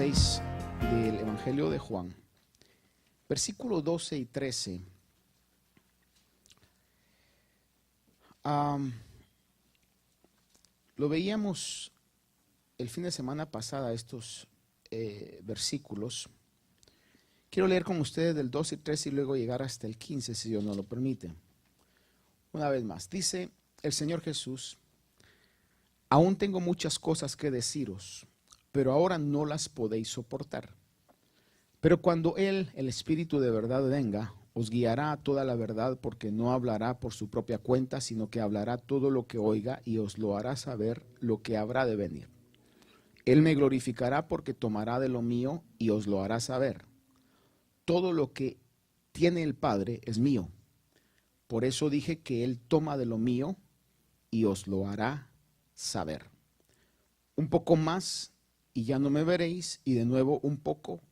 16 del Evangelio de Juan, versículos 12 y 13. Lo veíamos el fin de semana pasada, estos versículos. Quiero leer con ustedes del 12 y 13 y luego llegar hasta el 15, si Dios nos lo permite. Una vez más, dice el Señor Jesús: aún tengo muchas cosas que deciros, pero ahora no las podéis soportar. Pero cuando Él, el Espíritu de verdad, venga, os guiará a toda la verdad, porque no hablará por su propia cuenta, sino que hablará todo lo que oiga y os lo hará saber lo que habrá de venir. Él me glorificará porque tomará de lo mío y os lo hará saber. Todo lo que tiene el Padre es mío. Por eso dije que Él toma de lo mío y os lo hará saber. Un poco más y ya no me veréis, y de nuevo un poco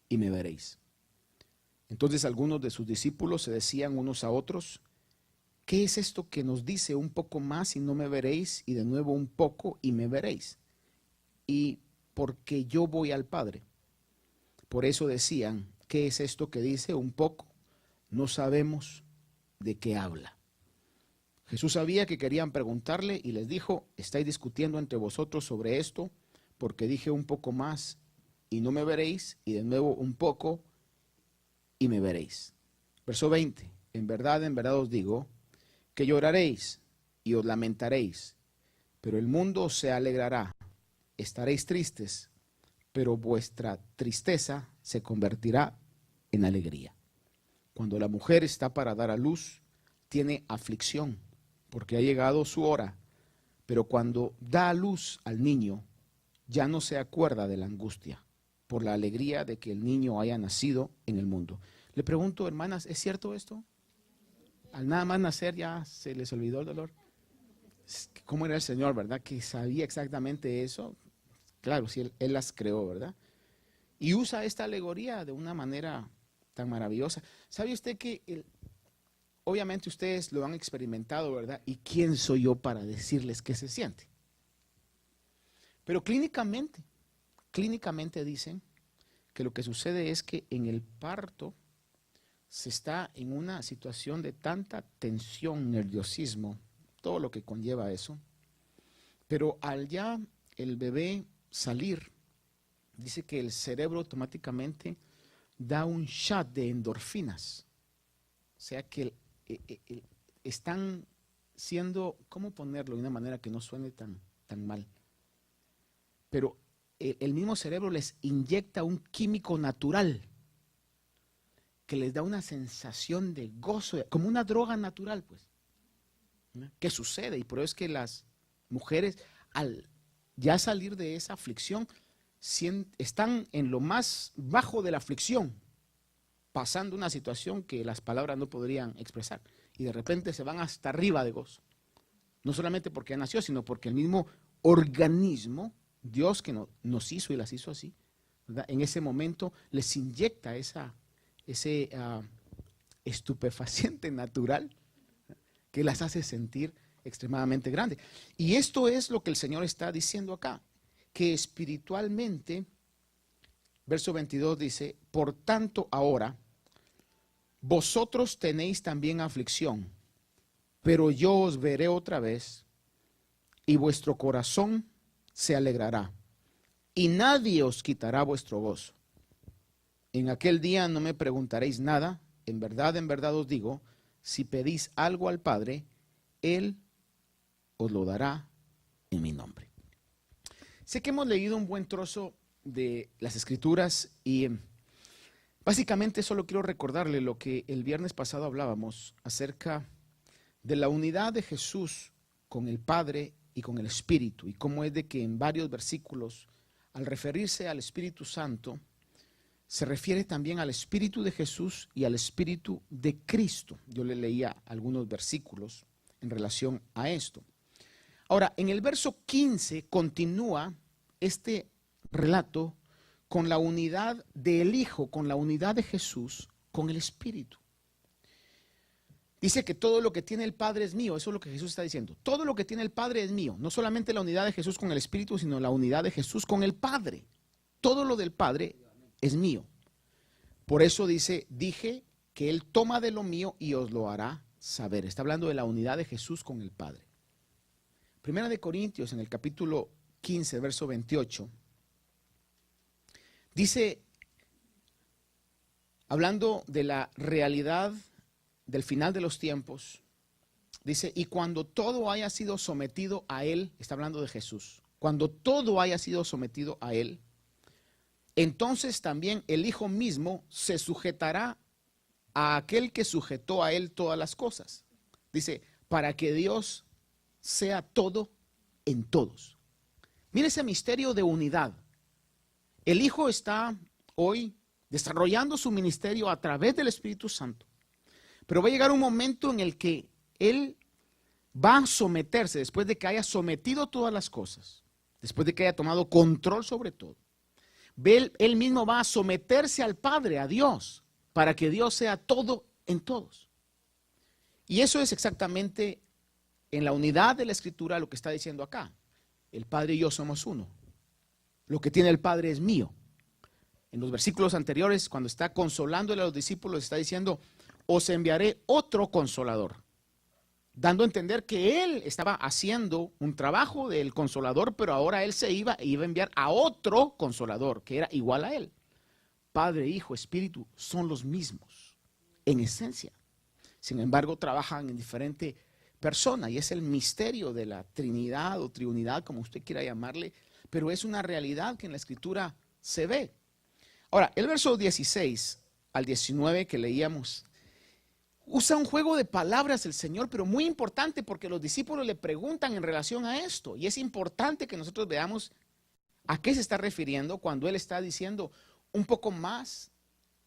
y me veréis. Entonces algunos de sus discípulos se decían unos a otros: ¿qué es esto que nos dice un poco más y no me veréis, y de nuevo un poco y me veréis? Y porque yo voy al Padre. Por eso decían: ¿qué es esto que dice un poco? No sabemos de qué habla. Jesús sabía que querían preguntarle y les dijo: ¿estáis discutiendo entre vosotros sobre esto? Porque dije un poco más y no me veréis, y de nuevo un poco y me veréis. Verso 20. En verdad os digo que lloraréis y os lamentaréis, pero el mundo se alegrará. Estaréis tristes, pero vuestra tristeza se convertirá en alegría. Cuando la mujer está para dar a luz, tiene aflicción, porque ha llegado su hora, pero cuando da a luz al niño, ya no se acuerda de la angustia, por la alegría de que el niño haya nacido en el mundo. Le pregunto, hermanas, ¿es cierto esto? Al nada más nacer ya se les olvidó el dolor. ¿Cómo era el Señor, verdad? Que sabía exactamente eso. Claro, sí, Él las creó, ¿verdad? Y usa esta alegoría de una manera tan maravillosa. ¿Sabe usted que obviamente ustedes lo han experimentado, ¿verdad? ¿Y quién soy yo para decirles qué se siente? Pero clínicamente dicen que lo que sucede es que en el parto se está en una situación de tanta tensión, nerviosismo, todo lo que conlleva eso. Pero al ya el bebé salir, dice que el cerebro automáticamente da un shot de endorfinas. O sea que están siendo, ¿cómo ponerlo de una manera que no suene tan mal? Pero el mismo cerebro les inyecta un químico natural que les da una sensación de gozo, como una droga natural, pues. ¿Qué sucede? Y por eso es que las mujeres, al ya salir de esa aflicción, están en lo más bajo de la aflicción, pasando una situación que las palabras no podrían expresar. Y de repente se van hasta arriba de gozo. No solamente porque nació, sino porque el mismo organismo, Dios que nos hizo y las hizo así, ¿verdad? En ese momento les inyecta ese estupefaciente natural que las hace sentir extremadamente grandes. Y esto es lo que el Señor está diciendo acá, que espiritualmente, verso 22 dice: por tanto ahora vosotros tenéis también aflicción, pero yo os veré otra vez y vuestro corazón se alegrará y nadie os quitará vuestro gozo. En aquel día no me preguntaréis nada. En verdad os digo, si pedís algo al Padre, Él os lo dará en mi nombre. Sé que hemos leído un buen trozo de las Escrituras y básicamente solo quiero recordarle lo que el viernes pasado hablábamos acerca de la unidad de Jesús con el Padre y con el Espíritu, y cómo es de que en varios versículos, al referirse al Espíritu Santo, se refiere también al Espíritu de Jesús y al Espíritu de Cristo. Yo le leía algunos versículos en relación a esto. Ahora, en el verso 15 continúa este relato con la unidad del Hijo, con la unidad de Jesús, con el Espíritu. Dice que todo lo que tiene el Padre es mío. Eso es lo que Jesús está diciendo. Todo lo que tiene el Padre es mío. No solamente la unidad de Jesús con el Espíritu, sino la unidad de Jesús con el Padre. todo lo del Padre es mío. Por eso dije que Él toma de lo mío y os lo hará saber. Está hablando de la unidad de Jesús con el Padre. Primera de Corintios, en el capítulo 15, verso 28, dice, hablando de la realidad del final de los tiempos, dice, y cuando todo haya sido sometido a Él, está hablando de Jesús, cuando todo haya sido sometido a Él, entonces también el Hijo mismo se sujetará a aquel que sujetó a Él todas las cosas. Dice, para que Dios sea todo en todos. Mire ese misterio de unidad. El Hijo está hoy desarrollando su ministerio a través del Espíritu Santo. Pero va a llegar un momento en el que Él va a someterse, después de que haya sometido todas las cosas, después de que haya tomado control sobre todo. Él mismo va a someterse al Padre, a Dios, para que Dios sea todo en todos. Y eso es exactamente en la unidad de la Escritura lo que está diciendo acá. El Padre y yo somos uno. Lo que tiene el Padre es mío. En los versículos anteriores, cuando está consolándole a los discípulos, está diciendo, os enviaré otro consolador, dando a entender que Él estaba haciendo un trabajo del consolador, pero ahora Él iba a enviar a otro consolador, que era igual a Él. Padre, Hijo, Espíritu son los mismos en esencia. Sin embargo, trabajan en diferente persona, y es el misterio de la Trinidad o Triunidad, como usted quiera llamarle, pero es una realidad que en la Escritura se ve. Ahora, el verso 16 al 19 que leíamos, usa un juego de palabras el Señor, pero muy importante porque los discípulos le preguntan en relación a esto, y es importante que nosotros veamos a qué se está refiriendo cuando Él está diciendo un poco más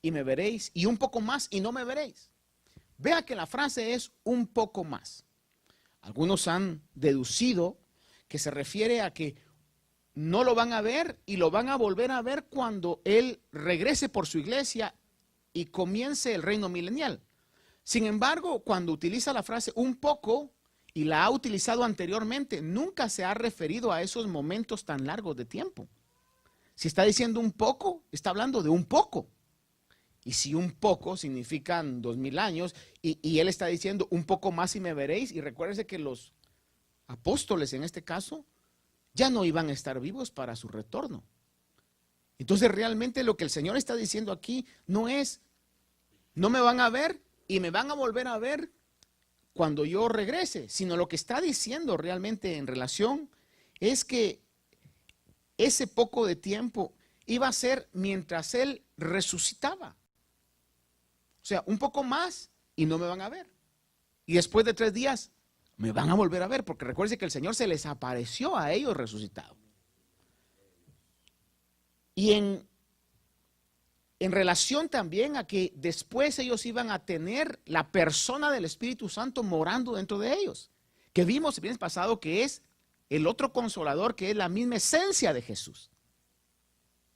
y me veréis, y un poco más y no me veréis. Vea que la frase es un poco más. Algunos han deducido que se refiere a que no lo van a ver y lo van a volver a ver cuando Él regrese por su iglesia y comience el reino milenial. Sin embargo, cuando utiliza la frase un poco y la ha utilizado anteriormente, nunca se ha referido a esos momentos tan largos de tiempo. Si está diciendo un poco, está hablando de un poco. Y si un poco significan 2000 años y Él está diciendo un poco más y me veréis, y recuérdense que los apóstoles en este caso ya no iban a estar vivos para su retorno. Entonces realmente lo que el Señor está diciendo aquí no es, no me van a ver y me van a volver a ver cuando yo regrese, sino lo que está diciendo realmente en relación es que ese poco de tiempo iba a ser mientras Él resucitaba. O sea, un poco más y no me van a ver. Y después de 3 días me van a volver a ver, porque recuerden que el Señor se les apareció a ellos resucitados. Y en relación también a que después ellos iban a tener la persona del Espíritu Santo morando dentro de ellos. Que vimos el viernes pasado que es el otro consolador, que es la misma esencia de Jesús.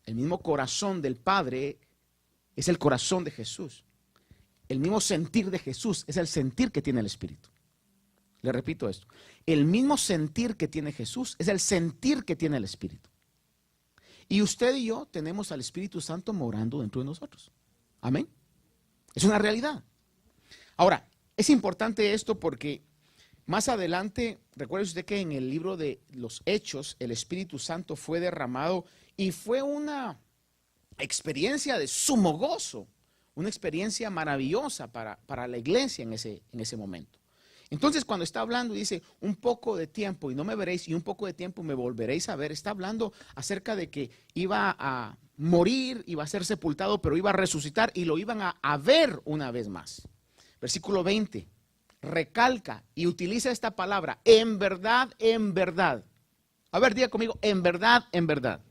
El mismo corazón del Padre es el corazón de Jesús. El mismo sentir de Jesús es el sentir que tiene el Espíritu. Le repito esto. El mismo sentir que tiene Jesús es el sentir que tiene el Espíritu. Y usted y yo tenemos al Espíritu Santo morando dentro de nosotros. Amén. Es una realidad. Ahora, es importante esto porque más adelante, recuerde usted que en el libro de los Hechos, el Espíritu Santo fue derramado y fue una experiencia de sumo gozo, una experiencia maravillosa para la iglesia en ese momento. Entonces, cuando está hablando y dice un poco de tiempo y no me veréis y un poco de tiempo me volveréis a ver, está hablando acerca de que iba a morir, iba a ser sepultado, pero iba a resucitar y lo iban a ver una vez más. Versículo 20, recalca y utiliza esta palabra, en verdad, en verdad. A ver, diga conmigo, en verdad, en verdad.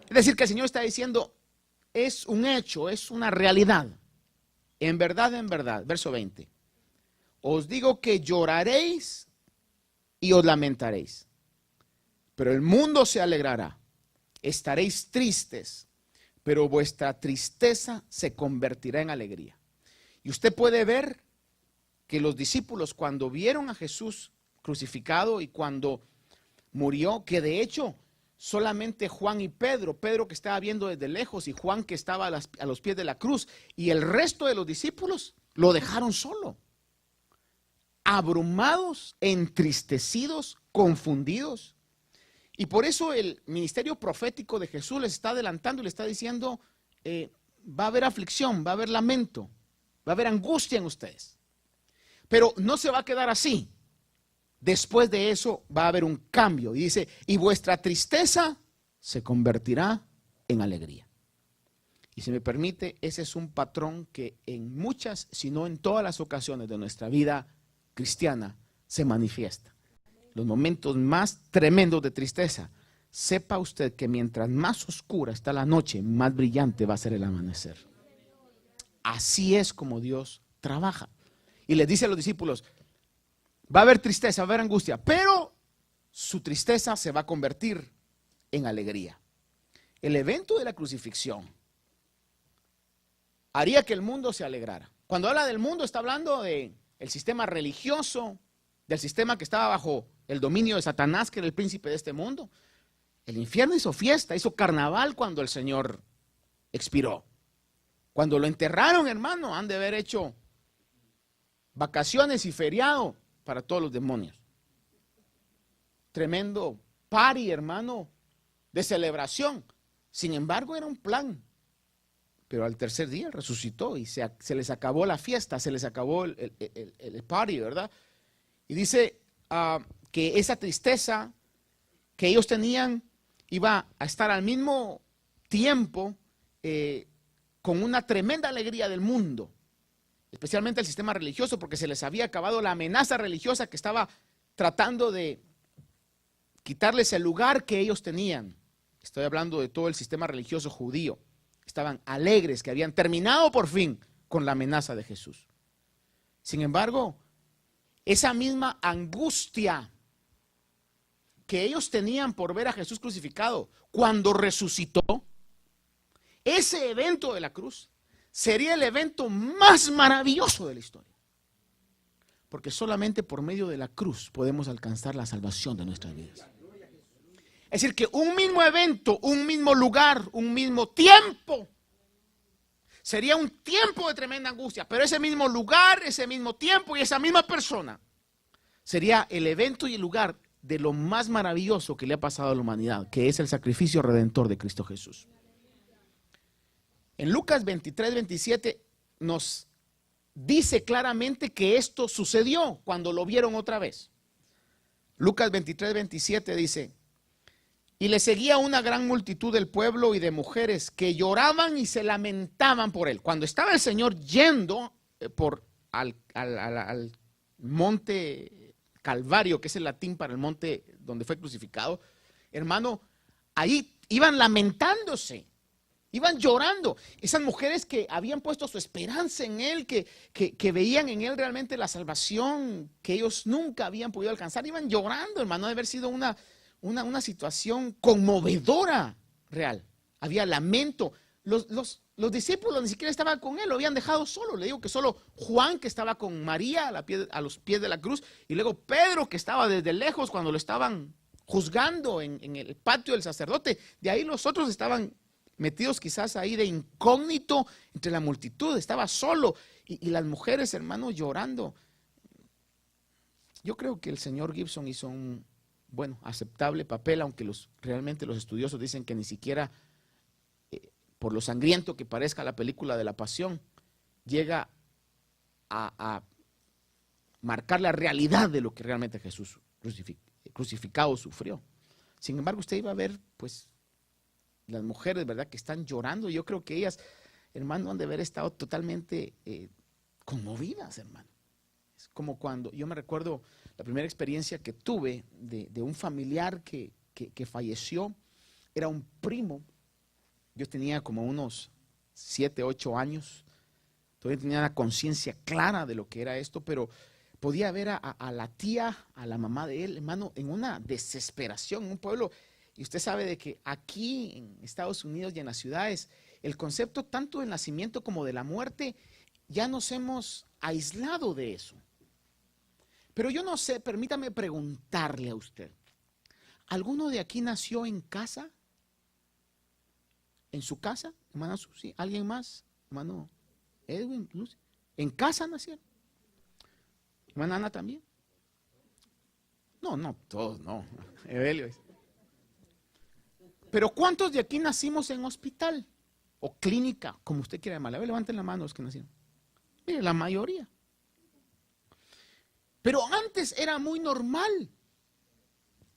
Es decir, que el Señor está diciendo, es un hecho, es una realidad. En verdad, verso 20. Os digo que lloraréis y os lamentaréis, pero el mundo se alegrará. Estaréis tristes, pero vuestra tristeza se convertirá en alegría. Y usted puede ver que los discípulos cuando vieron a Jesús crucificado y cuando murió, que de hecho solamente Juan y Pedro, Pedro que estaba viendo desde lejos y Juan que estaba a los pies de la cruz, y el resto de los discípulos lo dejaron solo, abrumados, entristecidos, confundidos. Y por eso el ministerio profético de Jesús les está adelantando y le está diciendo, va a haber aflicción, va a haber lamento, va a haber angustia en ustedes. Pero no se va a quedar así. Después de eso va a haber un cambio. Y dice, y vuestra tristeza se convertirá en alegría. Y si me permite, ese es un patrón que en muchas, si no en todas las ocasiones de nuestra vida cristiana se manifiesta. Los momentos más tremendos de tristeza, sepa usted que mientras más oscura está la noche, más brillante va a ser el amanecer. Así es como Dios trabaja. Y les dice a los discípulos, va a haber tristeza, va a haber angustia, pero su tristeza se va a convertir en alegría. El evento de la crucifixión haría que el mundo se alegrara. Cuando habla del mundo está hablando del sistema religioso, del sistema que estaba bajo el dominio de Satanás, que era el príncipe de este mundo. El infierno hizo fiesta, hizo carnaval cuando el Señor expiró. Cuando lo enterraron, hermano, han de haber hecho vacaciones y feriado para todos los demonios. Tremendo party, hermano, de celebración. Sin embargo, era un plan. Pero al tercer día resucitó y se les acabó la fiesta, se les acabó el party, ¿verdad? Y dice que esa tristeza que ellos tenían iba a estar al mismo tiempo con una tremenda alegría del mundo, especialmente el sistema religioso, porque se les había acabado la amenaza religiosa que estaba tratando de quitarles el lugar que ellos tenían. Estoy hablando de todo el sistema religioso judío. Estaban alegres que habían terminado por fin con la amenaza de Jesús. Sin embargo, esa misma angustia que ellos tenían por ver a Jesús crucificado, cuando resucitó, ese evento de la cruz sería el evento más maravilloso de la historia. Porque solamente por medio de la cruz podemos alcanzar la salvación de nuestras vidas. Es decir, que un mismo evento, un mismo lugar, un mismo tiempo, sería un tiempo de tremenda angustia, pero ese mismo lugar, ese mismo tiempo y esa misma persona sería el evento y el lugar de lo más maravilloso que le ha pasado a la humanidad, que es el sacrificio redentor de Cristo Jesús. En Lucas 23, 27 nos dice claramente que esto sucedió cuando lo vieron otra vez. Lucas 23, 27 dice, y le seguía una gran multitud del pueblo y de mujeres que lloraban y se lamentaban por él. Cuando estaba el Señor yendo al monte Calvario, que es el latín para el monte donde fue crucificado, hermano, ahí iban lamentándose, iban llorando. Esas mujeres que habían puesto su esperanza en él, que veían en él realmente la salvación que ellos nunca habían podido alcanzar, iban llorando, hermano, de haber sido una situación conmovedora real. Había lamento. Los discípulos ni siquiera estaban con él, lo habían dejado solo. Le digo que solo Juan, que estaba con María a los pies de la cruz, y luego Pedro, que estaba desde lejos cuando lo estaban juzgando en el patio del sacerdote. De ahí los otros estaban metidos quizás ahí de incógnito entre la multitud, estaba solo. Y las mujeres, hermanos, llorando. Yo creo que el señor Gibson hizo un aceptable papel, aunque realmente los estudiosos dicen que ni siquiera por lo sangriento que parezca la película de la Pasión, llega a marcar la realidad de lo que realmente Jesús crucificado sufrió. Sin embargo, usted iba a ver, pues, las mujeres, ¿verdad?, que están llorando. Yo creo que ellas, hermano, han de haber estado totalmente conmovidas, hermano. Es como cuando, yo me recuerdo la primera experiencia que tuve de un familiar que falleció, era un primo. Yo tenía como unos 7, 8 años, todavía tenía la conciencia clara de lo que era esto, pero podía ver a la tía, a la mamá de él, hermano, en una desesperación, en un pueblo. Y usted sabe de que aquí en Estados Unidos y en las ciudades, el concepto tanto del nacimiento como de la muerte, ya nos hemos aislado de eso. Pero yo no sé, permítame preguntarle a usted, ¿Alguno de aquí nació en casa? ¿En su casa? Hermana Susi, ¿alguien más? Hermano Edwin, Lucy. ¿En casa nacieron? Hermana Ana también. No, todos no. Evelio. Pero ¿cuántos de aquí nacimos en hospital? O clínica, como usted quiera llamarla. A ver, levanten la mano los que nacieron. Mire, la mayoría. Pero antes era muy normal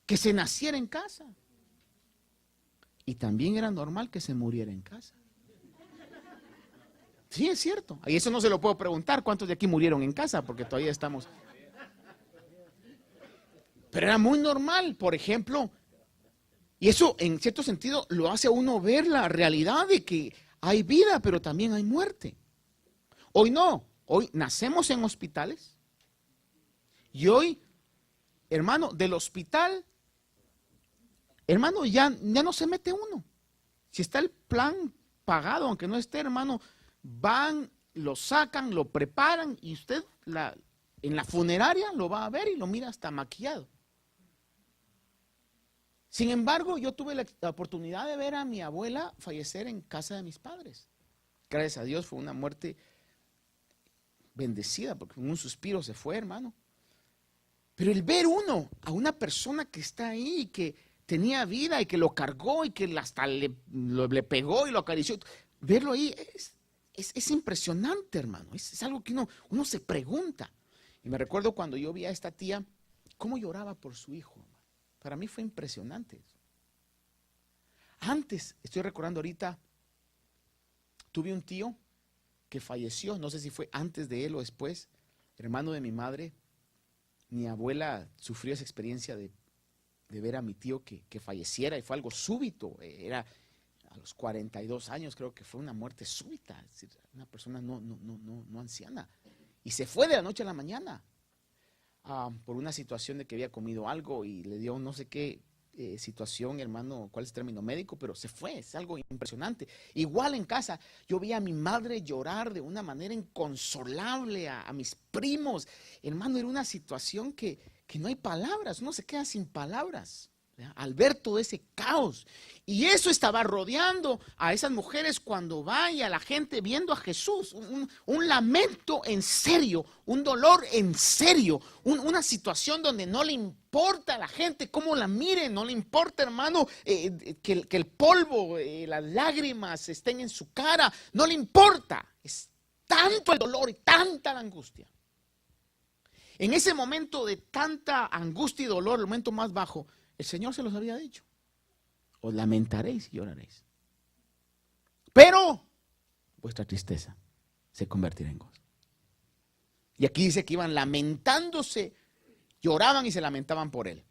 que se naciera en casa. Y también era normal que se muriera en casa. Sí, es cierto. Y eso no se lo puedo preguntar cuántos de aquí murieron en casa, porque todavía estamos. Pero era muy normal, por ejemplo. Y eso en cierto sentido lo hace a uno ver la realidad de que hay vida, pero también hay muerte. Hoy no, hoy nacemos en hospitales. Y hoy, hermano, del hospital, hermano, ya no se mete uno. Si está el plan pagado, aunque no esté, hermano, van, lo sacan, lo preparan y usted en la funeraria lo va a ver y lo mira hasta maquillado. Sin embargo, yo tuve la oportunidad de ver a mi abuela fallecer en casa de mis padres. Gracias a Dios fue una muerte bendecida, porque en un suspiro se fue, hermano. Pero el ver a una persona que está ahí, que tenía vida y que lo cargó y que hasta le pegó y lo acarició, verlo ahí es impresionante, hermano. Es algo que uno se pregunta. Y me recuerdo cuando yo vi a esta tía, cómo lloraba por su hijo, hermano. Para mí fue impresionante eso. Antes, estoy recordando ahorita, tuve un tío que falleció, no sé si fue antes de él o después, hermano de mi madre. Mi abuela sufrió esa experiencia de ver a mi tío que falleciera y fue algo súbito. Era a los 42 años, creo que fue una muerte súbita, es decir, una persona no anciana. Y se fue de la noche a la mañana. Por una situación de que había comido algo y le dio no sé qué situación, hermano, cuál es el término médico, pero se fue, es algo impresionante. Igual en casa, yo vi a mi madre llorar de una manera inconsolable, a mis primos, hermano, era una situación que no hay palabras, uno se queda sin palabras, ¿verdad? Al ver todo ese caos. Y eso estaba rodeando a esas mujeres cuando vaya la gente viendo a Jesús, un lamento en serio, un dolor en serio, una situación donde no le importa a la gente cómo la mire, no le importa, hermano, que el polvo, las lágrimas estén en su cara, no le importa. Es tanto el dolor y tanta la angustia. En ese momento de tanta angustia y dolor, el momento más bajo, el Señor se los había dicho: os lamentaréis y lloraréis, pero vuestra tristeza se convertirá en gozo. Y aquí dice que iban lamentándose, lloraban y se lamentaban por él.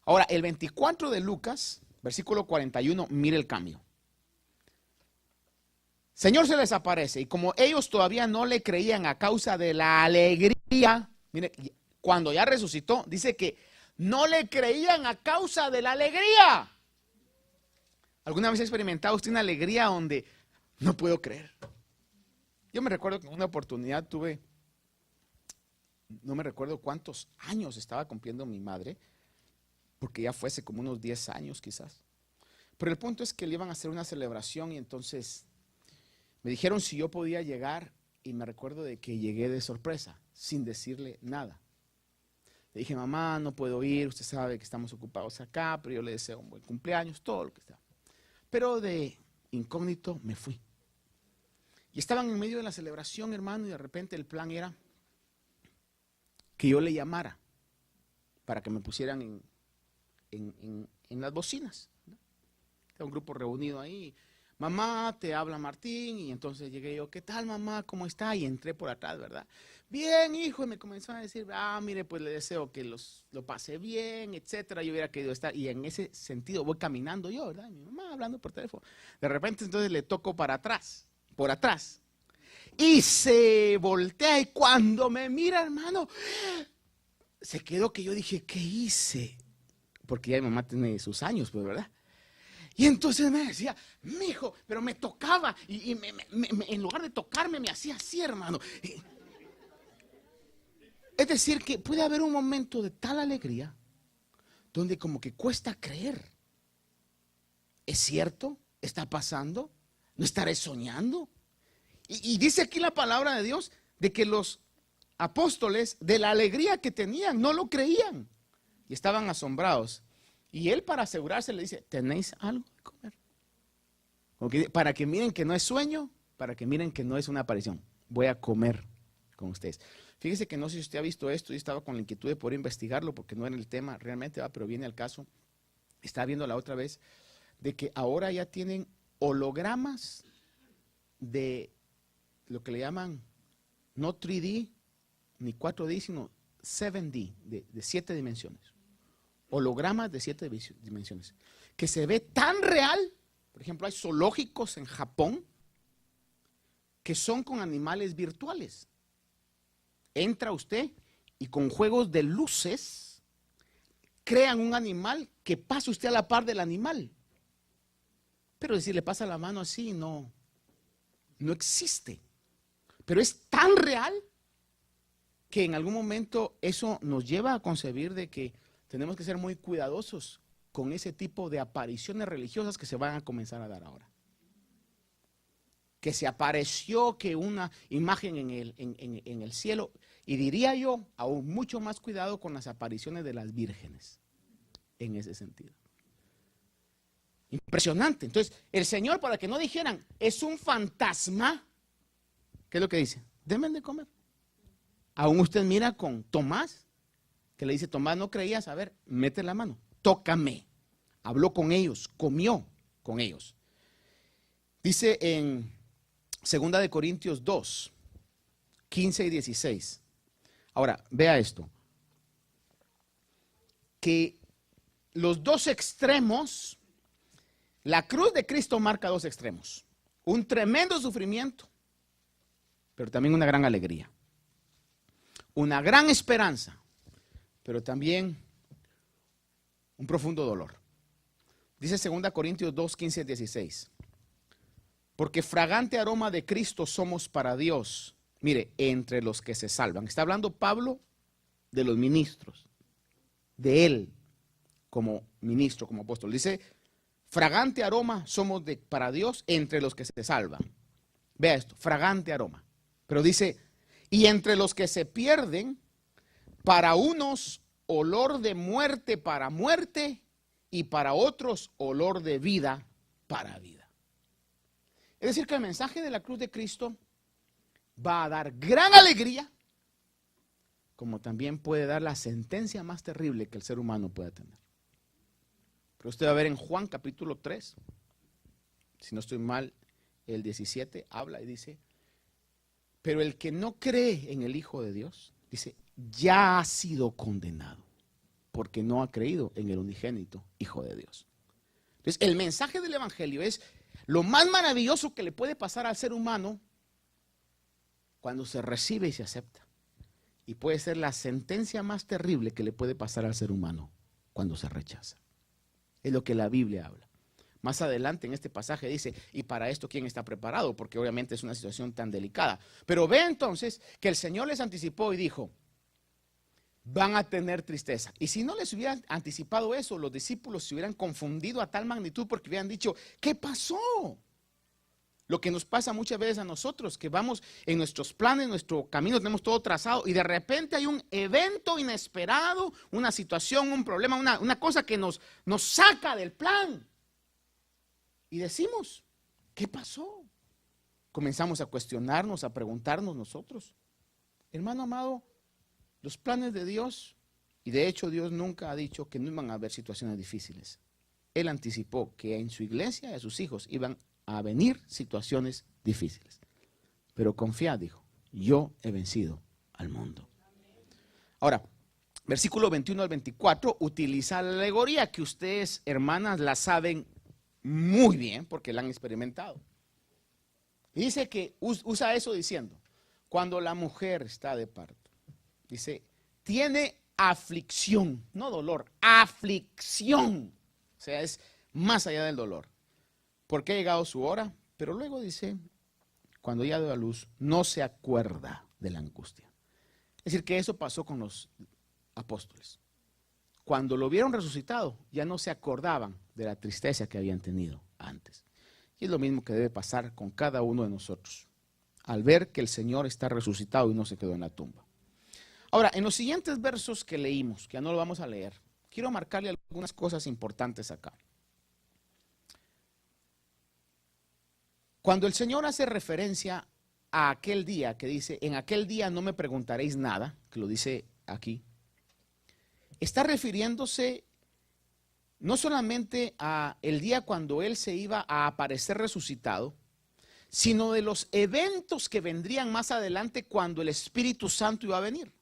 Ahora, el 24 de Lucas, versículo 41, mire el cambio. Señor se les aparece y como ellos todavía no le creían a causa de la alegría, mire, cuando ya resucitó, dice que no le creían a causa de la alegría. ¿Alguna vez ha experimentado usted una alegría donde no puedo creer? Yo me recuerdo que en una oportunidad tuve, no me recuerdo cuántos años estaba cumpliendo mi madre, porque ya fuese como unos 10 años quizás. Pero el punto es que le iban a hacer una celebración y entonces me dijeron si yo podía llegar y me recuerdo de que llegué de sorpresa, sin decirle nada. Le dije: mamá, no puedo ir, usted sabe que estamos ocupados acá, pero yo le deseo un buen cumpleaños, todo lo que está. Pero de incógnito me fui. Y estaban en medio de la celebración, hermano, y de repente el plan era que yo le llamara para que me pusieran en las bocinas, ¿no? Era un grupo reunido ahí. Mamá, te habla Martín. Y entonces llegué yo: ¿qué tal, mamá? ¿Cómo está? Y entré por atrás, ¿verdad? Bien, hijo. Y me comenzó a decir: mire, pues le deseo que lo pase bien, etcétera. Yo hubiera querido estar. Y en ese sentido voy caminando yo, ¿verdad? Y mi mamá hablando por teléfono. De repente entonces le toco para atrás, por atrás. Y se voltea y cuando me mira, hermano, se quedó que yo dije: ¿qué hice? Porque ya mi mamá tiene sus años, pues, ¿verdad? Y entonces me decía: mijo, pero me tocaba y en lugar de tocarme me hacía así, hermano. Es decir, que puede haber un momento de tal alegría donde como que cuesta creer. ¿Es cierto? ¿Está pasando? ¿No estaré soñando? Y dice aquí la palabra de Dios de que los apóstoles, de la alegría que tenían, no lo creían y estaban asombrados. Y él, para asegurarse, le dice: ¿tenéis algo de comer? Para que miren que no es sueño, para que miren que no es una aparición. Voy a comer con ustedes. Fíjese que no sé si usted ha visto esto. Yo estaba con la inquietud de poder investigarlo porque no era el tema realmente, pero viene al caso. Estaba viendo la otra vez de que ahora ya tienen hologramas de lo que le llaman no 3D ni 4D, sino 7D, de 7 dimensiones. Hologramas de 7 dimensiones. Que se ve tan real. Por ejemplo, hay zoológicos en Japón que son con animales virtuales. Entra usted y con juegos de luces crean un animal que pasa usted a la par del animal. Pero si le pasa la mano así, no existe. Pero es tan real que en algún momento eso nos lleva a concebir de que tenemos que ser muy cuidadosos con ese tipo de apariciones religiosas que se van a comenzar a dar ahora. Que se apareció que una imagen en el cielo, y diría yo, aún mucho más cuidado con las apariciones de las vírgenes, en ese sentido. Impresionante. Entonces, el Señor, para que no dijeran, es un fantasma, ¿qué es lo que dice? Denme de comer. Aún usted mira con Tomás, que le dice: Tomás, ¿no creías? A ver, mete la mano, tócame. Habló con ellos, comió con ellos. Dice en 2 Corintios 2, 15 y 16. Ahora, vea esto. Que los dos extremos, la cruz de Cristo marca dos extremos. Un tremendo sufrimiento, pero también una gran alegría. Una gran esperanza, pero también un profundo dolor. Dice 2 Corintios 2, 15 y 16. Porque fragante aroma de Cristo somos para Dios. Mire, entre los que se salvan. Está hablando Pablo de los ministros, de él como ministro, como apóstol. Dice: fragante aroma somos para Dios entre los que se salvan. Vea esto, fragante aroma. Pero dice: y entre los que se pierden, para unos olor de muerte para muerte, y para otros olor de vida para vida. Es decir, que el mensaje de la cruz de Cristo va a dar gran alegría, como también puede dar la sentencia más terrible que el ser humano pueda tener. Pero usted va a ver en Juan capítulo 3, si no estoy mal, el 17, habla y dice: pero el que no cree en el Hijo de Dios, dice, ya ha sido condenado, porque no ha creído en el unigénito Hijo de Dios. Entonces, el mensaje del Evangelio es lo más maravilloso que le puede pasar al ser humano cuando se recibe y se acepta. Y puede ser la sentencia más terrible que le puede pasar al ser humano cuando se rechaza. Es lo que la Biblia habla. Más adelante en este pasaje dice: y para esto, ¿quién está preparado? Porque obviamente es una situación tan delicada. Pero ve entonces que el Señor les anticipó y dijo: van a tener tristeza. Y si no les hubieran anticipado eso, los discípulos se hubieran confundido a tal magnitud porque hubieran dicho: ¿qué pasó? Lo que nos pasa muchas veces a nosotros, que vamos en nuestros planes, nuestro camino, tenemos todo trazado y de repente hay un evento inesperado, una situación, un problema, una cosa que nos saca del plan. Y decimos: ¿qué pasó? Comenzamos a cuestionarnos, a preguntarnos nosotros. Hermano amado, los planes de Dios, y de hecho Dios nunca ha dicho que no iban a haber situaciones difíciles. Él anticipó que en su iglesia y a sus hijos iban a venir situaciones difíciles. Pero confiad, dijo: yo he vencido al mundo. Ahora, versículo 21 al 24 utiliza la alegoría que ustedes, hermanas, la saben muy bien porque la han experimentado. Y dice que usa eso diciendo: cuando la mujer está de parto, dice, tiene aflicción, no dolor, aflicción. O sea, es más allá del dolor, porque ha llegado su hora. Pero luego dice, cuando ya dio a luz, no se acuerda de la angustia. Es decir, que eso pasó con los apóstoles. cuando lo vieron resucitado, ya no se acordaban de la tristeza que habían tenido antes. Y es lo mismo que debe pasar con cada uno de nosotros, al ver que el Señor está resucitado y no se quedó en la tumba. Ahora, en los siguientes versos que leímos, que ya no lo vamos a leer, quiero marcarle algunas cosas importantes acá. Cuando el Señor hace referencia a aquel día, que dice, en aquel día no me preguntaréis nada, que lo dice aquí, está refiriéndose no solamente a el día cuando Él se iba a aparecer resucitado, sino de los eventos que vendrían más adelante cuando el Espíritu Santo iba a venir.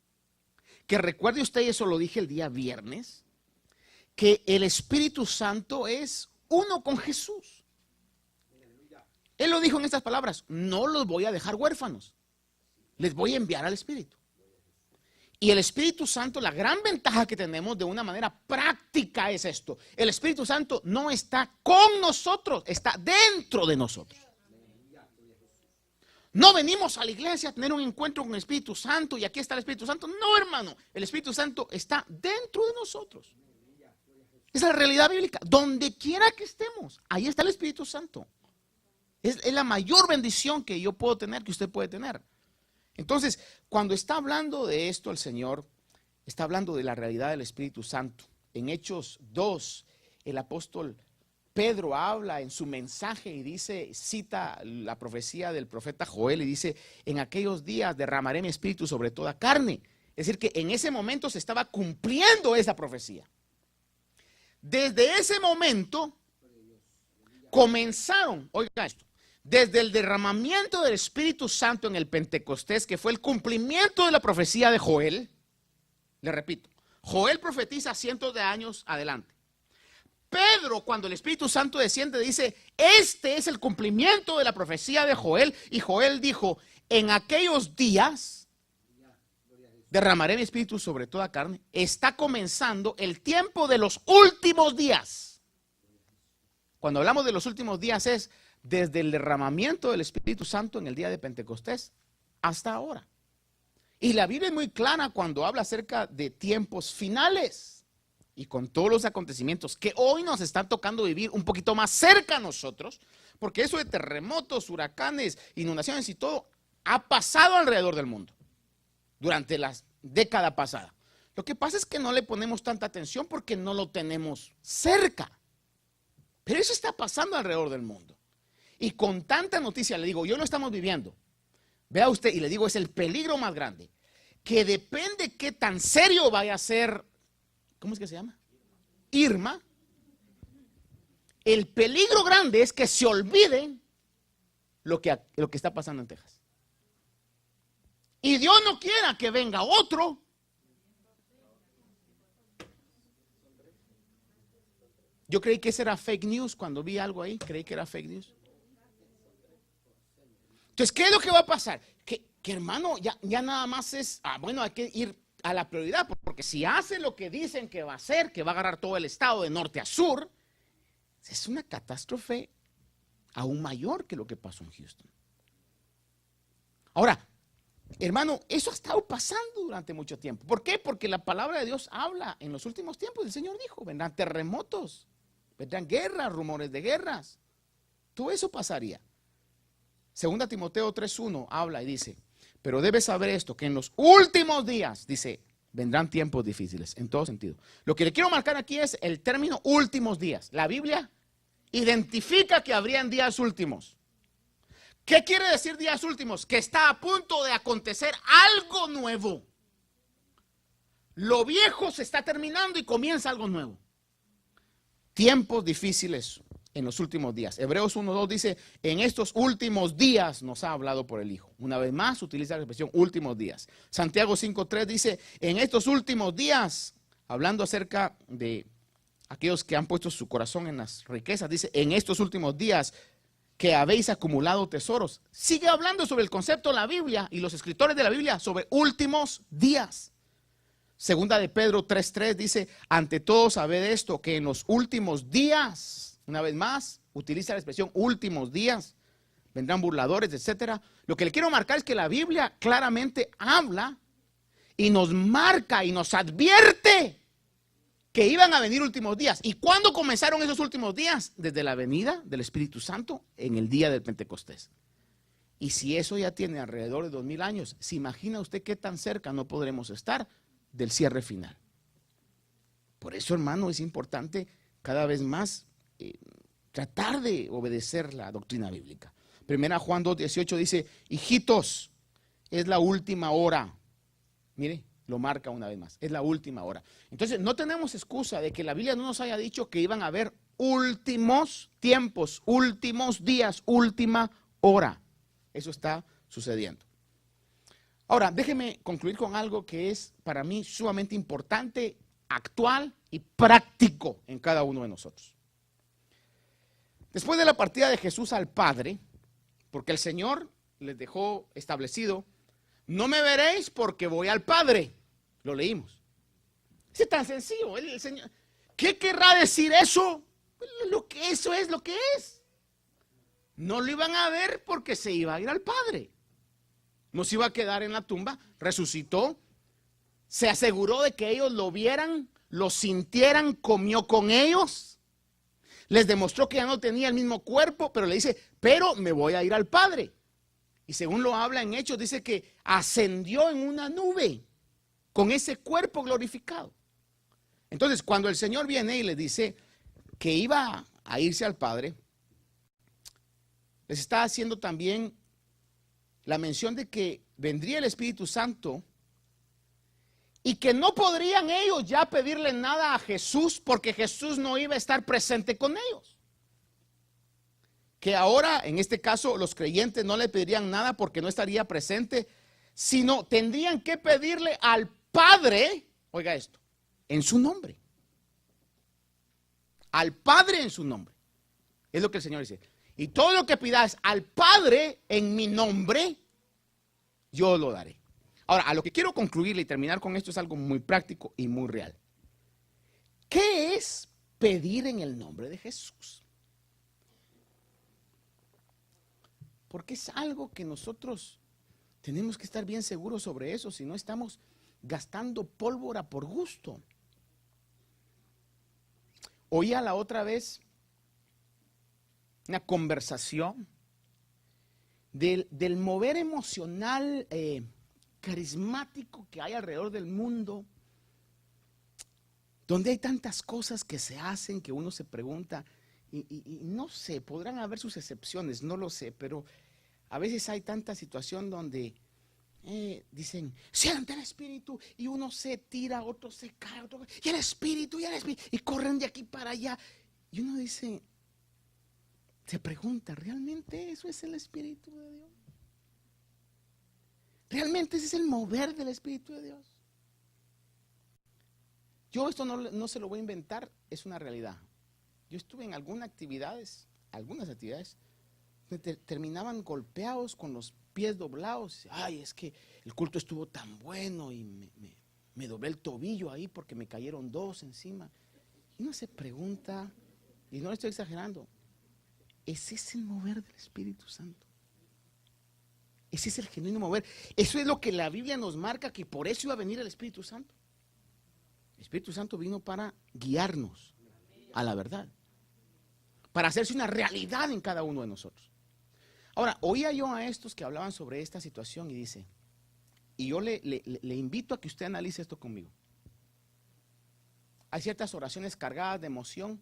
Que recuerde usted, y eso lo dije el día viernes, que el Espíritu Santo es uno con Jesús. Él lo dijo en estas palabras: no los voy a dejar huérfanos, les voy a enviar al Espíritu. Y el Espíritu Santo, la gran ventaja que tenemos de una manera práctica es esto: el Espíritu Santo no está con nosotros, está dentro de nosotros. No venimos a la iglesia a tener un encuentro con el Espíritu Santo y aquí está el Espíritu Santo. No, hermano, el Espíritu Santo está dentro de nosotros. Esa es la realidad bíblica. Donde quiera que estemos, ahí está el Espíritu Santo. Es la mayor bendición que yo puedo tener, que usted puede tener. Entonces, cuando está hablando de esto el Señor, está hablando de la realidad del Espíritu Santo. En Hechos 2, el apóstol Pedro habla en su mensaje y dice, cita la profecía del profeta Joel y dice: en aquellos días derramaré mi espíritu sobre toda carne. Es decir, que en ese momento se estaba cumpliendo esa profecía. Desde ese momento comenzaron, oiga esto, desde el derramamiento del Espíritu Santo en el Pentecostés, que fue el cumplimiento de la profecía de Joel. Le repito, Joel profetiza cientos de años adelante. Pedro, cuando el Espíritu Santo desciende, dice: este es el cumplimiento de la profecía de Joel. Y Joel dijo: en aquellos días derramaré mi espíritu sobre toda carne. Está comenzando el tiempo de los últimos días. Cuando hablamos de los últimos días es desde el derramamiento del Espíritu Santo en el día de Pentecostés hasta ahora. Y la Biblia es muy clara cuando habla acerca de tiempos finales. Y con todos los acontecimientos que hoy nos están tocando vivir un poquito más cerca a nosotros, porque eso de terremotos, huracanes, inundaciones y todo ha pasado alrededor del mundo durante la década pasada. Lo que pasa es que no le ponemos tanta atención porque no lo tenemos cerca. Pero eso está pasando alrededor del mundo. Y con tanta noticia, le digo, yo lo estamos viviendo. Vea usted, y le digo, es el peligro más grande, que depende qué tan serio vaya a ser. ¿Cómo es que se llama? Irma. El peligro grande es que se olviden lo que está pasando en Texas. Y Dios no quiera que venga otro. Yo creí que ese era fake news cuando vi algo ahí. Creí que era fake news. Entonces, ¿qué es lo que va a pasar? Que hermano, ya nada más es, bueno, hay que ir a la prioridad, porque si hace lo que dicen que va a hacer, que va a agarrar todo el estado de norte a sur, es una catástrofe aún mayor que lo que pasó en Houston. Ahora, hermano, eso ha estado pasando durante mucho tiempo. ¿Por qué? Porque la palabra de Dios habla en los últimos tiempos. El Señor dijo: vendrán terremotos, vendrán guerras, rumores de guerras. Todo eso pasaría. Segunda Timoteo 3:1 habla y dice: pero debes saber esto, que en los últimos días, dice, vendrán tiempos difíciles, en todo sentido. Lo que le quiero marcar aquí es el término últimos días. La Biblia identifica que habrían días últimos. ¿Qué quiere decir días últimos? Que está a punto de acontecer algo nuevo. Lo viejo se está terminando y comienza algo nuevo. Tiempos difíciles en los últimos días. Hebreos 1:2 dice: en estos últimos días nos ha hablado por el Hijo. Una vez más utiliza la expresión últimos días. Santiago 5:3 dice: en estos últimos días, hablando acerca de aquellos que han puesto su corazón en las riquezas, dice: en estos últimos días que habéis acumulado tesoros. Sigue hablando sobre el concepto de la Biblia y los escritores de la Biblia sobre últimos días. Segunda de Pedro 3:3 dice: ante todo sabed esto, que en los últimos días, una vez más, utiliza la expresión últimos días, vendrán burladores, etcétera. Lo que le quiero marcar es que la Biblia claramente habla y nos marca y nos advierte que iban a venir últimos días. ¿Y cuándo comenzaron esos últimos días? Desde la venida del Espíritu Santo en el día del Pentecostés. Y si eso ya tiene alrededor de 2000 años, ¿se imagina usted qué tan cerca no podremos estar del cierre final? Por eso, hermano, es importante cada vez más tratar de obedecer la doctrina bíblica. Primera Juan 2:18 dice, hijitos, es la última hora. Mire, lo marca una vez más, es la última hora. Entonces, no tenemos excusa de que la Biblia no nos haya dicho que iban a haber últimos tiempos, últimos días, última hora. Eso está sucediendo. Ahora, déjeme concluir con algo que es para mí sumamente importante, actual y práctico en cada uno de nosotros. Después de la partida de Jesús al Padre, porque el Señor les dejó establecido, no me veréis porque voy al Padre. Lo leímos. Es tan sencillo. El Señor, ¿qué querrá decir eso? Eso es lo que es. No lo iban a ver porque se iba a ir al Padre. No se iba a quedar en la tumba. Resucitó. Se aseguró de que ellos lo vieran, lo sintieran, comió con ellos. Les demostró que ya no tenía el mismo cuerpo, pero le dice, pero me voy a ir al Padre. Y según lo habla en Hechos, dice que ascendió en una nube con ese cuerpo glorificado. Entonces, cuando el Señor viene y les dice que iba a irse al Padre, les está haciendo también la mención de que vendría el Espíritu Santo y que no podrían ellos ya pedirle nada a Jesús porque Jesús no iba a estar presente con ellos. Que ahora, en este caso, los creyentes no le pedirían nada porque no estaría presente, sino tendrían que pedirle al Padre, oiga esto, en su nombre. Al Padre en su nombre. Es lo que el Señor dice. Y todo lo que pidáis al Padre en mi nombre, yo lo daré. Ahora, a lo que quiero concluir y terminar con esto es algo muy práctico y muy real. ¿Qué es pedir en el nombre de Jesús? Porque es algo que nosotros tenemos que estar bien seguros sobre eso, si no estamos gastando pólvora por gusto. Oía la otra vez una conversación del mover emocional carismático que hay alrededor del mundo, donde hay tantas cosas que se hacen que uno se pregunta, y no sé, podrán haber sus excepciones, no lo sé, pero a veces hay tanta situación donde dicen, siente el Espíritu, y uno se tira, otro se cae, otro, y el Espíritu, y corren de aquí para allá, y uno dice, se pregunta, ¿realmente eso es el Espíritu de Dios? ¿Realmente ese es el mover del Espíritu de Dios? Yo esto no se lo voy a inventar, es una realidad. Yo estuve en algunas actividades, terminaban golpeados con los pies doblados. Ay, es que el culto estuvo tan bueno y me doblé el tobillo ahí porque me cayeron dos encima. Y uno se pregunta, y no le estoy exagerando, ¿ese es el mover del Espíritu Santo? Ese es el genuino mover. Eso es lo que la Biblia nos marca, que por eso iba a venir el Espíritu Santo. El Espíritu Santo vino para guiarnos a la verdad, para hacerse una realidad en cada uno de nosotros. Ahora, oía yo a estos que hablaban sobre esta situación y dice, y yo le invito a que usted analice esto conmigo. Hay ciertas oraciones cargadas de emoción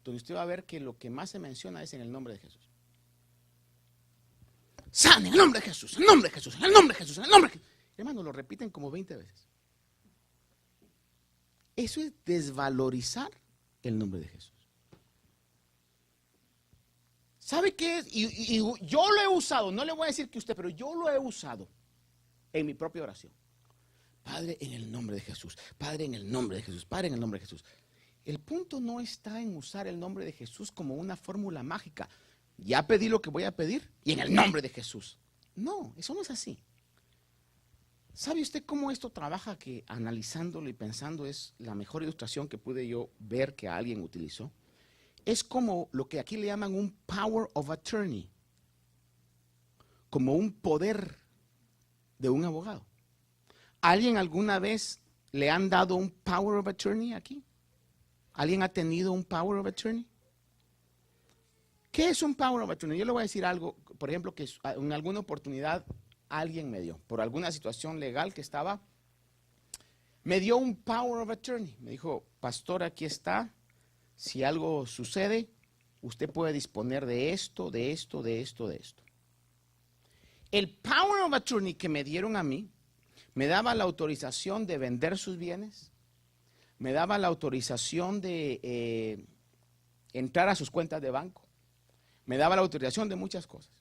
donde usted va a ver que lo que más se menciona es en el nombre de Jesús. Sana en el nombre de Jesús, en el nombre de Jesús, en el nombre de Jesús, en el nombre de Jesús. Hermano, lo repiten como 20 veces. Eso es desvalorizar el nombre de Jesús. ¿Sabe qué es? Y yo lo he usado, no le voy a decir que usted, pero yo lo he usado en mi propia oración. Padre, en el nombre de Jesús. Padre, en el nombre de Jesús. Padre, en el nombre de Jesús. El punto no está en usar el nombre de Jesús como una fórmula mágica. Ya pedí lo que voy a pedir y en el nombre de Jesús. No, eso no es así. ¿Sabe usted cómo esto trabaja? Que analizándolo y pensando es la mejor ilustración que pude yo ver que alguien utilizó. Es como lo que aquí le llaman un power of attorney. Como un poder de un abogado. ¿Alguien alguna vez le han dado un power of attorney aquí? ¿Alguien ha tenido un power of attorney? ¿Qué es un power of attorney? Yo le voy a decir algo, por ejemplo, que en alguna oportunidad alguien me dio, por alguna situación legal que estaba, me dio un power of attorney. Me dijo, pastor, aquí está, si algo sucede, usted puede disponer de esto, de esto, de esto, de esto. El power of attorney que me dieron a mí, me daba la autorización de vender sus bienes, me daba la autorización de entrar a sus cuentas de banco, me daba la autorización de muchas cosas,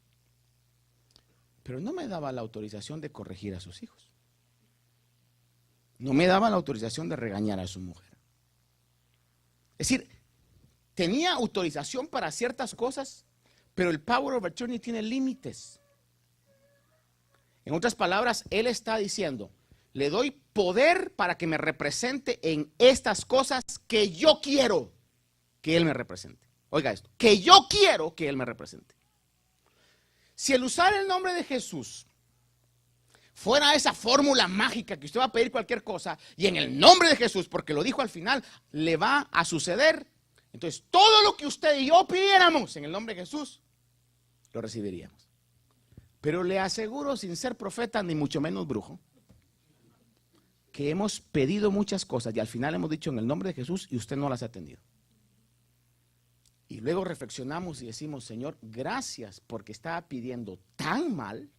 pero no me daba la autorización de corregir a sus hijos. No me daba la autorización de regañar a su mujer. Es decir, tenía autorización para ciertas cosas, pero el power of attorney tiene límites. En otras palabras, él está diciendo, le doy poder para que me represente en estas cosas que yo quiero que él me represente. Oiga esto, que yo quiero que él me represente. Si el usar el nombre de Jesús fuera esa fórmula mágica que usted va a pedir cualquier cosa y en el nombre de Jesús, porque lo dijo al final, le va a suceder. Entonces, todo lo que usted y yo pidiéramos en el nombre de Jesús, lo recibiríamos. Pero le aseguro, sin ser profeta ni mucho menos brujo, que hemos pedido muchas cosas y al final hemos dicho en el nombre de Jesús y usted no las ha atendido. Y luego reflexionamos y decimos, Señor, gracias porque estaba pidiendo tan mal,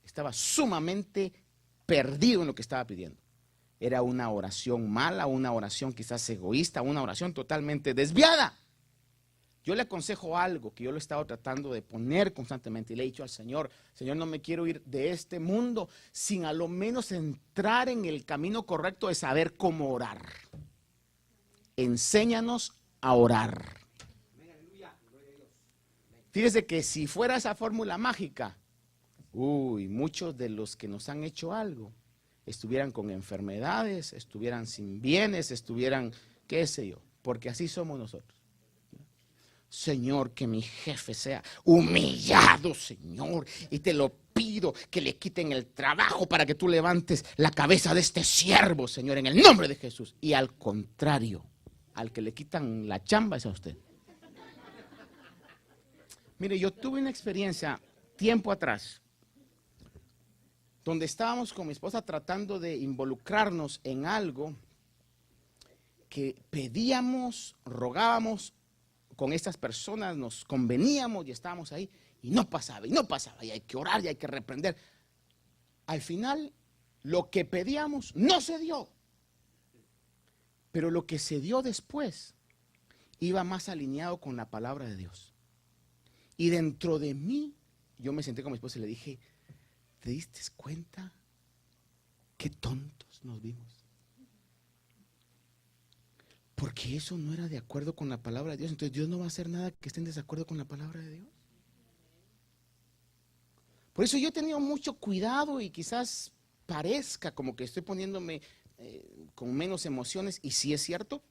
estaba sumamente perdido en lo que estaba pidiendo. Era una oración mala, una oración quizás egoísta, una oración totalmente desviada. Yo le aconsejo algo que yo lo he estado tratando de poner constantemente y le he dicho al Señor, Señor, no me quiero ir de este mundo sin a lo menos entrar en el camino correcto de saber cómo orar. Enséñanos a orar. Fíjese que si fuera esa fórmula mágica, muchos de los que nos han hecho algo estuvieran con enfermedades, estuvieran sin bienes, estuvieran, qué sé yo, porque así somos nosotros. Señor, que mi jefe sea humillado, Señor, y te lo pido que le quiten el trabajo para que tú levantes la cabeza de este siervo, Señor, en el nombre de Jesús. Y al contrario, al que le quitan la chamba es a usted. Mire, yo tuve una experiencia tiempo atrás, donde estábamos con mi esposa tratando de involucrarnos en algo que pedíamos, rogábamos con estas personas, nos conveníamos y estábamos ahí y no pasaba, y hay que orar y hay que reprender. Al final, lo que pedíamos no se dio, pero lo que se dio después iba más alineado con la palabra de Dios. Y dentro de mí, yo me senté con mi esposa y le dije, ¿te diste cuenta qué tontos nos vimos? Porque eso no era de acuerdo con la palabra de Dios. Entonces Dios no va a hacer nada que esté en desacuerdo con la palabra de Dios. Por eso yo he tenido mucho cuidado y quizás parezca como que estoy poniéndome con menos emociones. Y sí es cierto,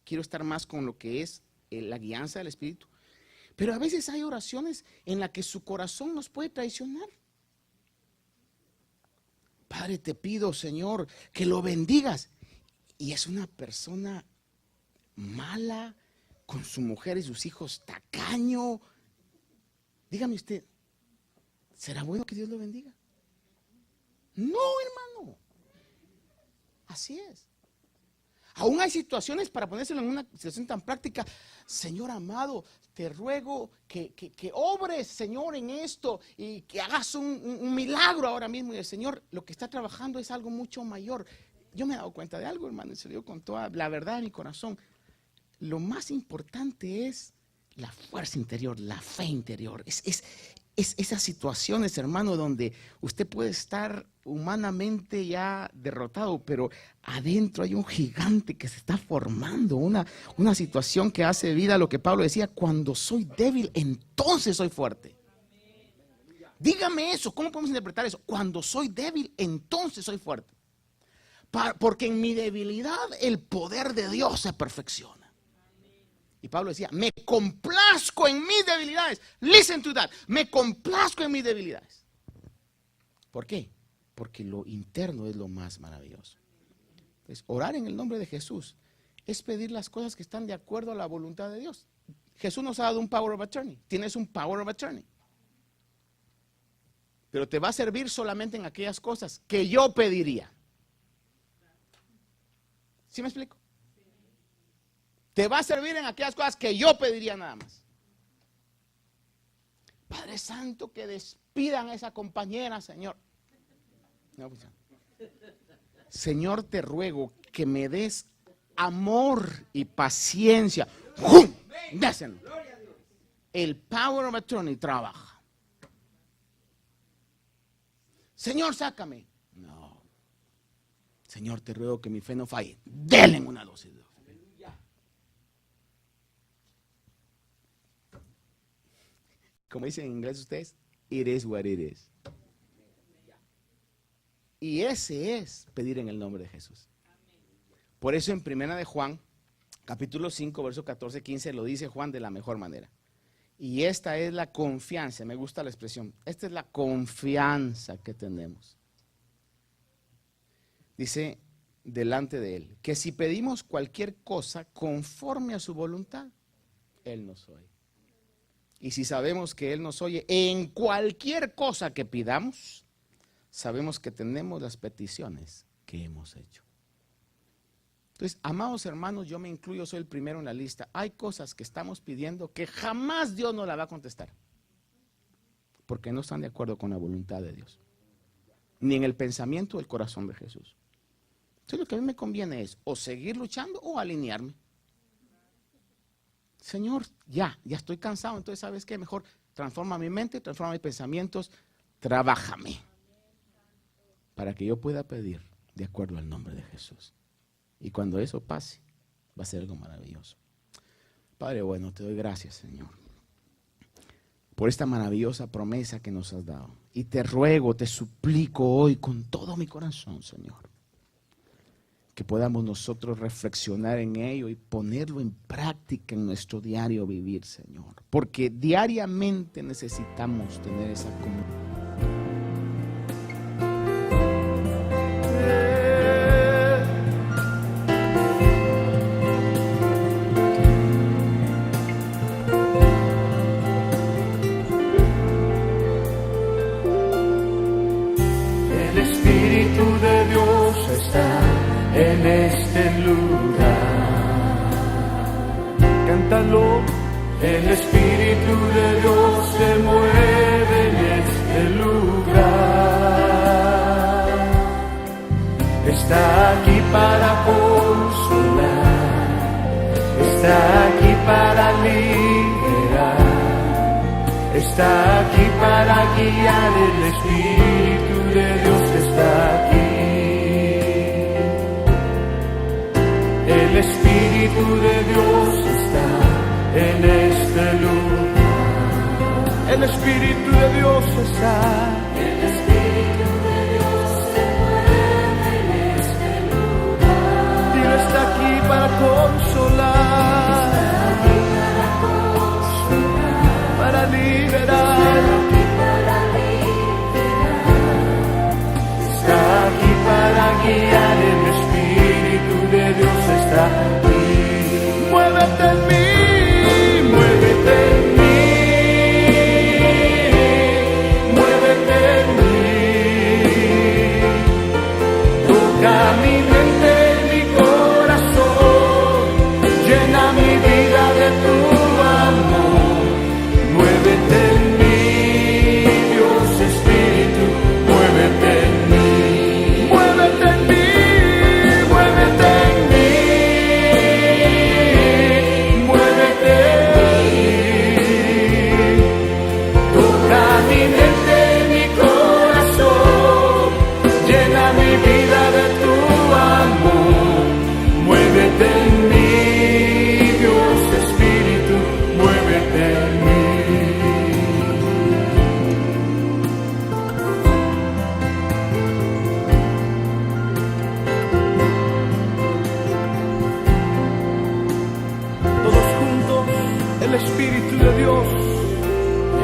quiero estar más con lo que es la guianza del Espíritu. Pero a veces hay oraciones en las que su corazón nos puede traicionar. Padre, te pido, Señor, que lo bendigas. Y es una persona mala, con su mujer y sus hijos tacaño. Dígame usted, ¿será bueno que Dios lo bendiga? No, hermano. Así es. Aún hay situaciones, para ponérselo en una situación tan práctica, Señor amado, te ruego que obres, Señor, en esto y que hagas un milagro ahora mismo. Y el Señor lo que está trabajando es algo mucho mayor. Yo me he dado cuenta de algo, hermano, y se lo digo con toda la verdad de mi corazón. Lo más importante es la fuerza interior, la fe interior. Es esas situaciones, hermano, donde usted puede estar humanamente ya derrotado, pero adentro hay un gigante que se está formando, una situación que hace vida a lo que Pablo decía, cuando soy débil, entonces soy fuerte. Dígame eso, ¿cómo podemos interpretar eso? Cuando soy débil, entonces soy fuerte. Porque en mi debilidad el poder de Dios se perfecciona. Y Pablo decía, me complazco en mis debilidades. Listen to that. Me complazco en mis debilidades. ¿Por qué? Porque lo interno es lo más maravilloso. Entonces, orar en el nombre de Jesús es pedir las cosas que están de acuerdo a la voluntad de Dios. Jesús nos ha dado un power of attorney. Tienes un power of attorney. Pero te va a servir solamente en aquellas cosas que yo pediría. ¿Sí me explico? Te va a servir en aquellas cosas que yo pediría nada más. Padre Santo, que despidan a esa compañera, Señor. No, pues, Señor, te ruego que me des amor y paciencia. ¡Jum! Dáselo. El power of attorney trabaja. Señor, sácame. No. Señor, te ruego que mi fe no falle. Denle una dosis de fe. Como dicen en inglés ustedes, it is what it is. Y ese es pedir en el nombre de Jesús. Por eso en 1 de Juan, capítulo 5, verso 14, 15, lo dice Juan de la mejor manera. Y esta es la confianza, me gusta la expresión, esta es la confianza que tenemos. Dice delante de Él, que si pedimos cualquier cosa conforme a su voluntad, Él nos oye. Y si sabemos que Él nos oye en cualquier cosa que pidamos, sabemos que tenemos las peticiones que hemos hecho. Entonces, amados hermanos, yo me incluyo, soy el primero en la lista. Hay cosas que estamos pidiendo que jamás Dios nos la va a contestar, porque no están de acuerdo con la voluntad de Dios, ni en el pensamiento del corazón de Jesús. Entonces, lo que a mí me conviene es o seguir luchando o alinearme. Señor, ya estoy cansado, entonces ¿sabes qué? Mejor transforma mi mente, transforma mis pensamientos, trabájame para que yo pueda pedir de acuerdo al nombre de Jesús. Y cuando eso pase, va a ser algo maravilloso. Padre bueno, te doy gracias, Señor, por esta maravillosa promesa que nos has dado. Y te ruego, te suplico hoy con todo mi corazón, Señor, que podamos nosotros reflexionar en ello y ponerlo en práctica en nuestro diario vivir, Señor. Porque diariamente necesitamos tener esa comunión. El Espíritu de Dios está en este lugar. Cántalo. El Espíritu de Dios se mueve en este lugar. Está aquí para consolar, está aquí para liberar, está aquí para guiar. El Espíritu de Dios está aquí. El Espíritu de Dios está en este lugar. El Espíritu de Dios está. El Espíritu de Dios se mueve en este lugar. Dios está aquí para consolar, para liberar. Está aquí para guiar. El Espíritu de Dios está aquí. Muévete en mí, muévete en mí, muévete en mí. Toca mi mente, mi corazón, llena mi vida de tu amor. Muévete en mí, Dios Espíritu, muévete en mí, muévete en mí.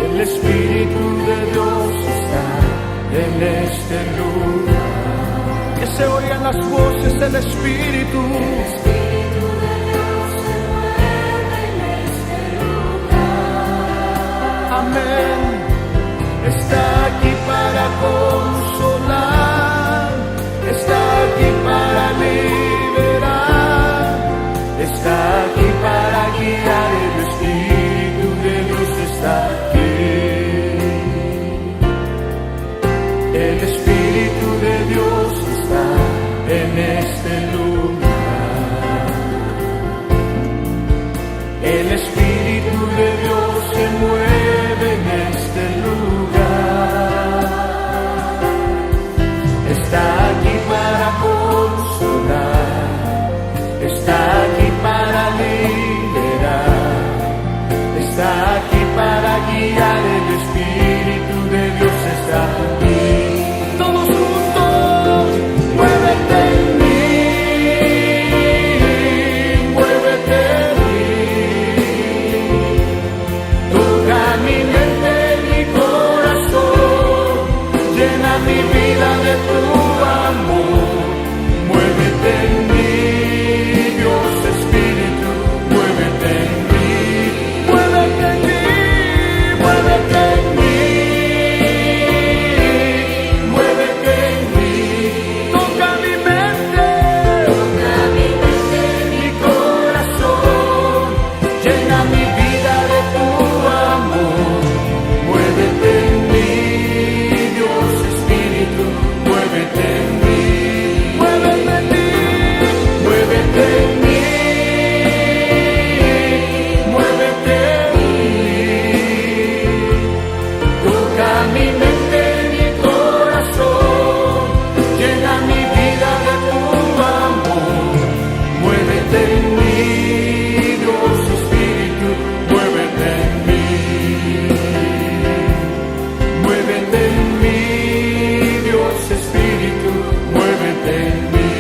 El Espíritu de Dios está en este lugar. Que se oigan las voces del Espíritu. El Espíritu de amén. Está aquí para consolar, está aquí para liberar, está aquí para guiar. El Espíritu de Dios está aquí. El Espíritu de Dios está en este lugar. El Espíritu de Dios se mueve en este lugar. Está aquí para consolar, está aquí para liberar, está aquí para guiar. El Espíritu de Dios está aquí. Todos juntos, muévete en mí, muévete en mí. Toca mi mente, mi corazón, llena mi vida de tu amor. Muévete en mí, Dios Espíritu, muévete en mí, muévete en mí, muévete en mí, muévete en mí. Toca mi mente, mi corazón, llena mi vida de tu amor. Muévete en mí, Dios Espíritu, muévete en mí, muévete en mí, muévete en mí, muévete en mí. Toca mi mente, mi corazón, llena mi vida de tu amor. Muévete en mí, Dios Espíritu, muévete en mí. Muévete en mí, Dios Espíritu, muévete en mí.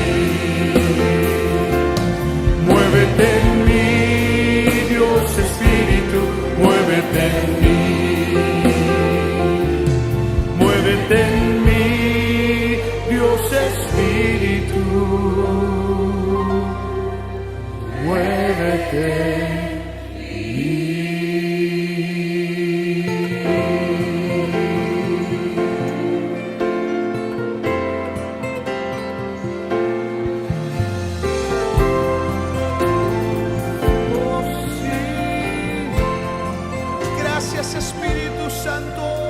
Muévete en mí, Dios Espíritu, muévete en mí. Muévete en mí, Dios Espíritu, muévete en mí. Gracias, Espíritu Santo.